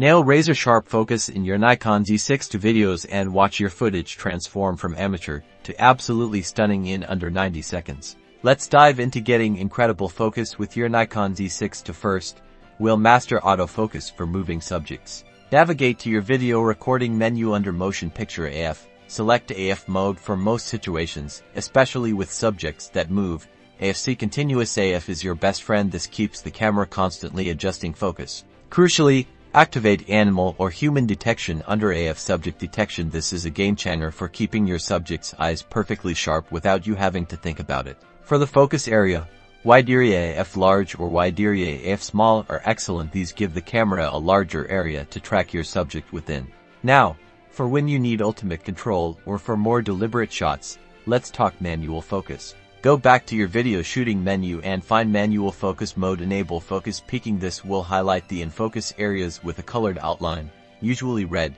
Nail razor-sharp focus in your Nikon Z6 II videos and watch your footage transform from amateur to absolutely stunning in under 90 seconds. Let's dive into getting incredible focus with your Nikon Z6 II. First, we'll master autofocus for moving subjects. Navigate to your video recording menu under Motion Picture AF. Select AF mode for most situations, especially with subjects that move. AFC Continuous AF is your best friend. This keeps the camera constantly adjusting focus. Crucially, activate animal or human detection under AF subject detection. This is a game-changer for keeping your subject's eyes perfectly sharp without you having to think about it. For the focus area, wide area AF large or wide area AF small are excellent. These give the camera a larger area to track your subject within. Now, for when you need ultimate control or for more deliberate shots, let's talk manual focus. Go back to your video shooting menu and find manual focus mode. Enable focus peaking. This will highlight the in-focus areas with a colored outline, usually red,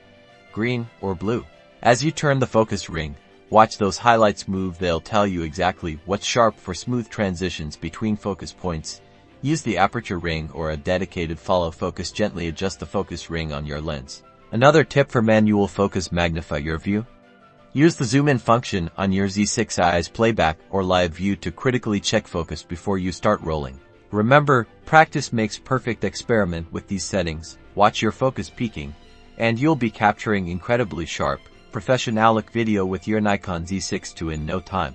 green, or blue. As you turn the focus ring, watch those highlights move. They'll tell you exactly what's sharp for smooth transitions between focus points. Use the aperture ring or a dedicated follow focus. Gently adjust the focus ring on your lens. Another tip for manual focus: magnify your view. Use the zoom in function on your Z6I's playback or live view to critically check focus before you start rolling. Remember, practice makes perfect. Experiment with these settings, watch your focus peaking, and you'll be capturing incredibly sharp, professional video with your Nikon Z6 II in no time.